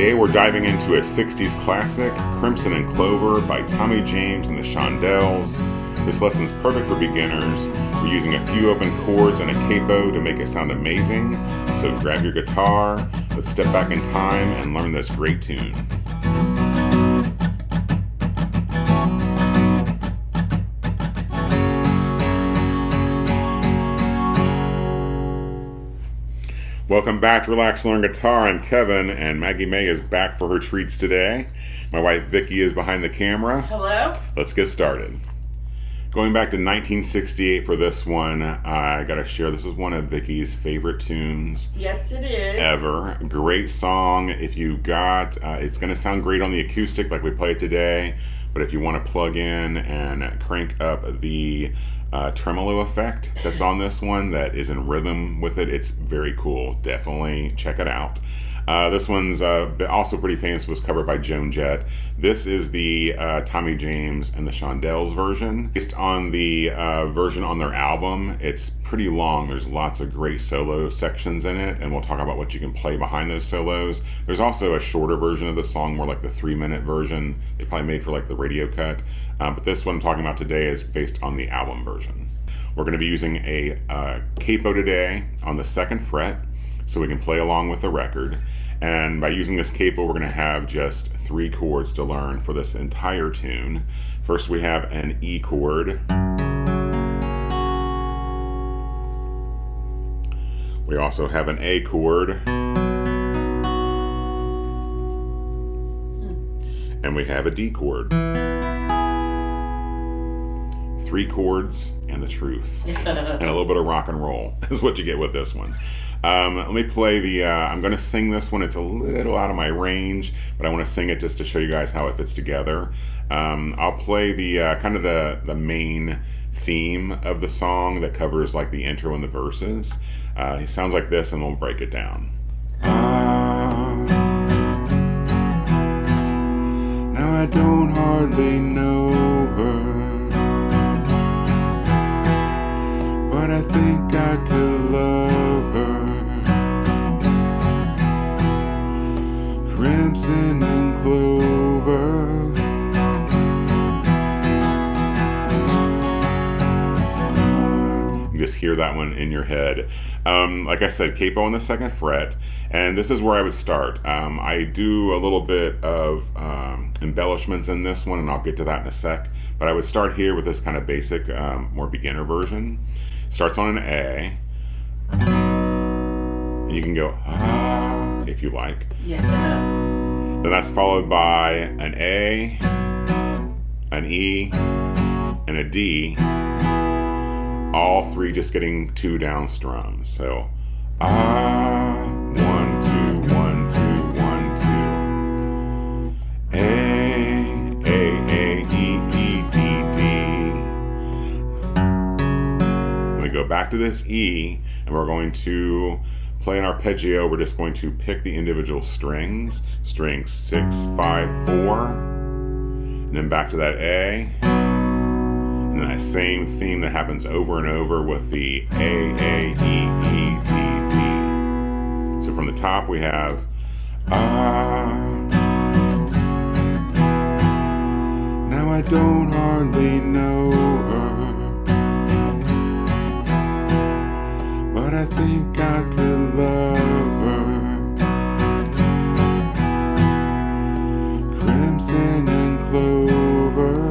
Today we're diving into a 60s classic, Crimson and Clover by Tommy James and the Shondells. This lesson's perfect for beginners. We're using a few open chords and a capo to make it sound amazing. So grab your guitar, let's step back in time and learn this great tune. Welcome back to Relax and Learn Guitar. I'm Kevin, and Maggie May is back for her treats today. My wife Vicky is behind the camera. Hello. Let's get started. Going back to 1968 for this one, I gotta share, this is one of Vicky's favorite tunes. Yes, it is. Ever. Great song. If you got, it's gonna sound great on the acoustic like we played today, but if you want to plug in and crank up the tremolo effect that's on this one that is in rhythm with it, it's very cool. Definitely check it out. This one's also pretty famous, was covered by Joan Jett. This is the Tommy James and the Shondells version. Based on the version on their album, it's pretty long. There's lots of great solo sections in it, and we'll talk about what you can play behind those solos. There's also a shorter version of the song, more like the 3-minute version. They probably made for like the radio cut. But this one I'm talking about today is based on the album version. We're going to be using a capo today on the 2nd fret, so we can play along with the record. And by using this capo, we're going to have just 3 chords to learn for this entire tune. First, we have an E chord. We also have an A chord. And we have a D chord. 3 chords and the truth. And a little bit of rock and roll is what you get with this one. Let me play the, I'm going to sing this one. It's a little out of my range, but I want to sing it just to show you guys how it fits together. I'll play the kind of the main theme of the song that covers like the intro and the verses. It sounds like this, and we'll break it down. Now I don't hardly know her, but I think I could love her. Crimson and Clover. You just hear that one in your head. Like I said, capo on the 2nd fret, and this is where I would start. I do a little bit of embellishments in this one, and I'll get to that in a sec, but I would start here with this kind of basic, more beginner version. Starts on an A, and you can go ah if you like. Yeah. Then that's followed by an A, an E, and a D. All 3 just getting 2 down strums. So ah, 1, 2, 1, 2, 1, 2. A, E, E, D, D. We go back to this E, and we're going to play an arpeggio. We're just going to pick the individual strings. String 6, 5, 4. And then back to that A. And then that same theme that happens over and over with the A, E, E, D, D. So from the top we have now I don't hardly know her, but I think I could love her. Crimson and Clover.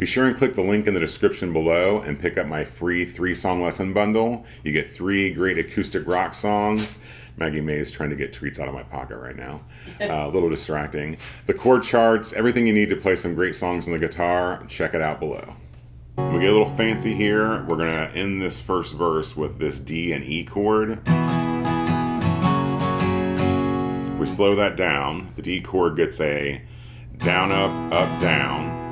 Be sure and click the link in the description below and pick up my free 3-song lesson bundle. You get 3 great acoustic rock songs. Maggie May is trying to get treats out of my pocket right now. A little distracting. The chord charts, everything you need to play some great songs on the guitar, check it out below. We get a little fancy here. We're going to end this first verse with this D and E chord. If we slow that down, the D chord gets a down, up, down.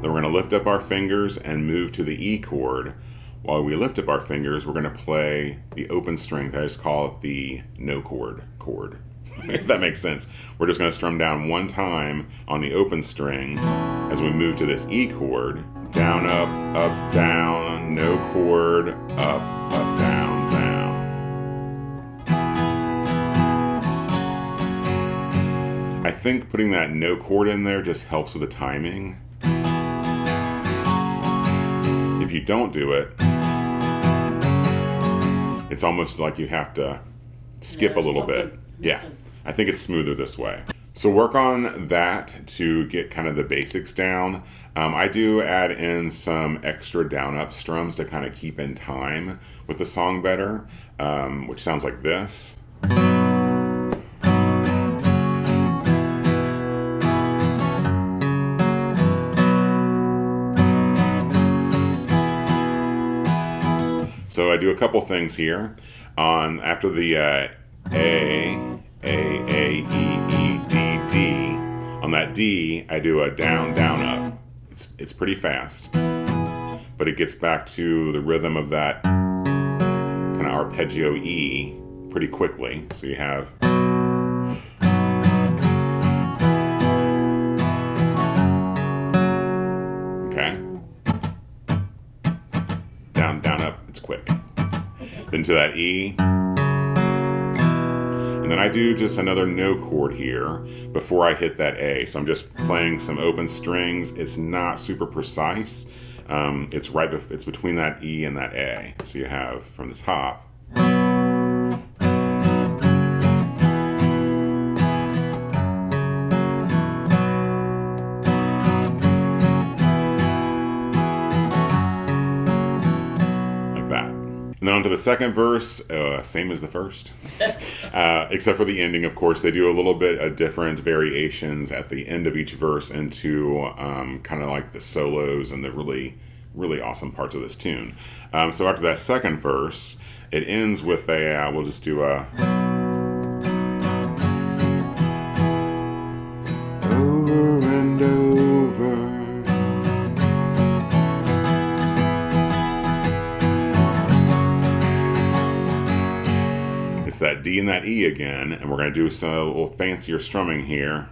Then we're going to lift up our fingers and move to the E chord. While we lift up our fingers, we're going to play the open string. I just call it the no chord. If that makes sense. We're just going to strum down 1 time on the open strings as we move to this E chord. Down, up, down, no chord, up, down, down. think putting that no chord in there just helps with the timing. If you don't do it, it's almost like you have to skip a little bit. Yeah, I think it's smoother this way. So work on that to get kind of the basics down. I do add in some extra down-up strums to kind of keep in time with the song better, which sounds like this. So I do a couple things here. After the A, E, E, D, D. On that D, I do a down, down, up. It's pretty fast, but it gets back to the rhythm of that kind of arpeggio E pretty quickly. So you have okay, down, down, up. It's quick. Then to that E. And then I do just another no chord here before I hit that A. So I'm just playing some open strings. It's not super precise. It's between that E and that A. So you have from the top. And then on to the second verse, same as the first, except for the ending, of course. They do a little bit of different variations at the end of each verse into kind of like the solos and the really, really awesome parts of this tune. So after that second verse, it ends with we'll just do a... over and over. It's that D and that E again, and we're going to do some a little fancier strumming here.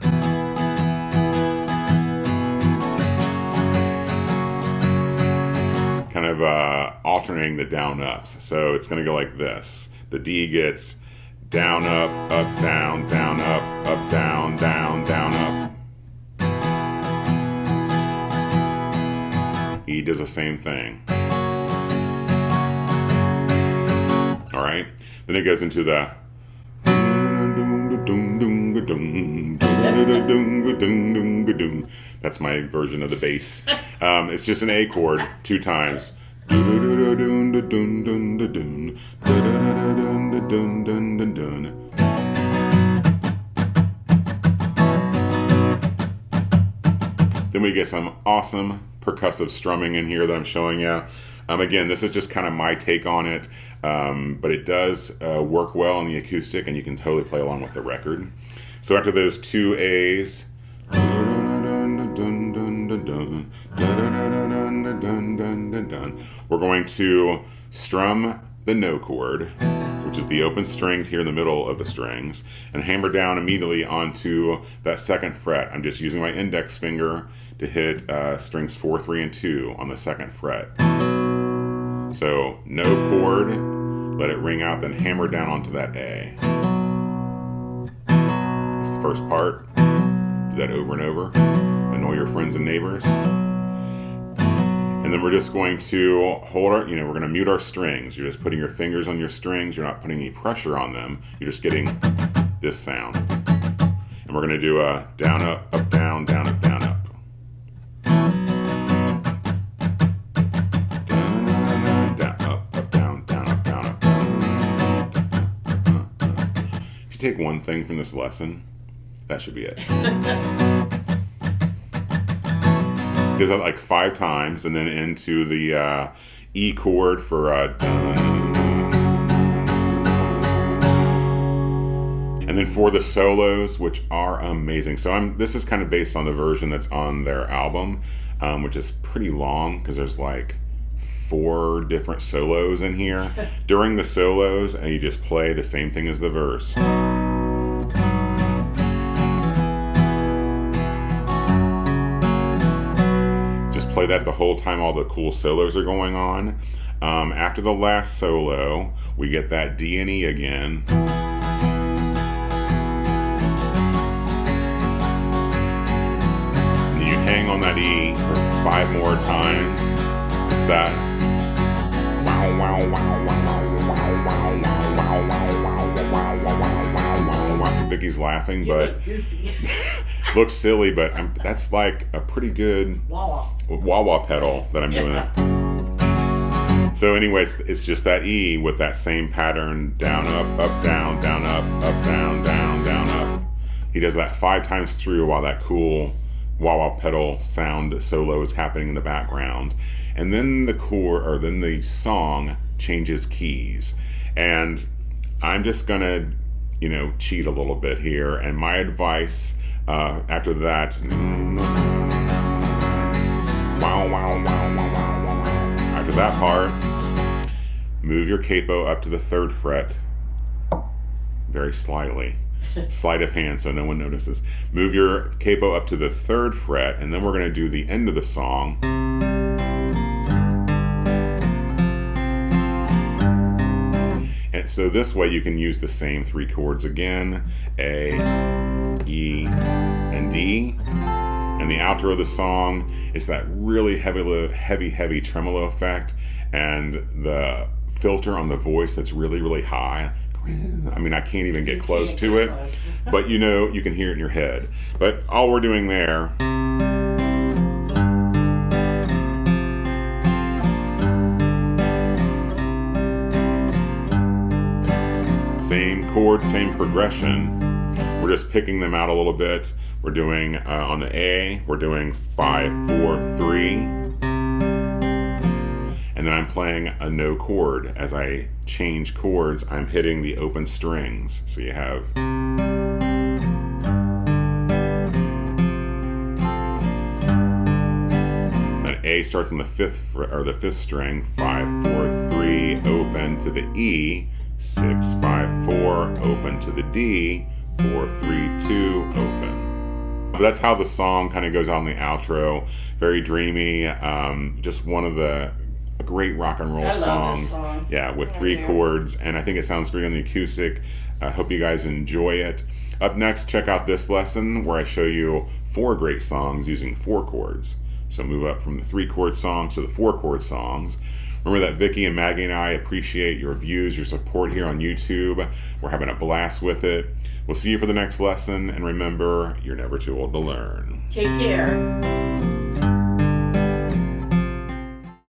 Kind of alternating the down ups. So it's going to go like this. The D gets down, up, down, up, down, down, up. E does the same thing. All right. Then it goes into the... That's my version of the bass. It's just an A chord 2 times. Then we get some awesome percussive strumming in here that I'm showing you. Again, this is just kind of my take on it, but it does work well on the acoustic, and you can totally play along with the record. So after those 2 A's, we're going to strum the no chord, which is the open strings here in the middle of the strings, and hammer down immediately onto that 2nd fret. I'm just using my index finger to hit strings 4, 3, and 2 on the 2nd fret. So no chord, let it ring out, then hammer down onto that A. That's the first part. Do that over and over. Annoy your friends and neighbors. And then we're just going to hold our, we're going to mute our strings. You're just putting your fingers on your strings. You're not putting any pressure on them. You're just getting this sound. And we're going to do a down, up, down, up, down, up. Take one thing from this lesson, that should be it. Because I like 5 times, and then into the E chord for and then for the solos, which are amazing. So this is kind of based on the version that's on their album, which is pretty long because there's like 4 different solos in here. During the solos, and you just play the same thing as the verse. Just play that the whole time all the cool solos are going on. After the last solo, we get that D and E again. hang on that E for 5 more times. It's that wow wow wow wow wow wow wow wow wow. Vicky's laughing, but looks silly, but that's like a pretty good wah-wah pedal that I'm doing. So anyways, it's just that E with that same pattern, down, up, down, up, down, down, up. He does that 5 times through while that cool wah-wah pedal sound solo is happening in the background. And then then the song changes keys. And I'm just gonna, cheat a little bit here. And my advice after that, after that part, move your capo up to the 3rd fret, very slightly. Sleight of hand so no one notices. Move your capo up to the 3rd fret, and then we're going to do the end of the song. And so this way you can use the same 3 chords again, A, E, and D. And the outro of the song is that really heavy tremolo effect, and the filter on the voice that's really, really high. I mean, I can't even get close to it, but you can hear it in your head. But all we're doing there, same chord, same progression. We're just picking them out a little bit. We're doing, on the A, we're doing 5, 4, 3. And then I'm playing a no chord. As I change chords, I'm hitting the open strings. So you have then A starts on the 5th string, 5, 4, 3, open to the E, 6, 5, 4, open to the D, 4, 3, 2, open. But that's how the song kind of goes on the outro. Very dreamy. Just one of the great rock and roll songs. Yeah, with 3 chords, and I think it sounds great on the acoustic. I hope you guys enjoy it. Up next, check out this lesson where I show you 4 great songs using 4 chords. So move up from the 3 chord songs to the 4 chord songs. Remember that Vicky and Maggie and I appreciate your views, your support here on YouTube. We're having a blast with it. We'll see you for the next lesson, and remember, you're never too old to learn. Take care.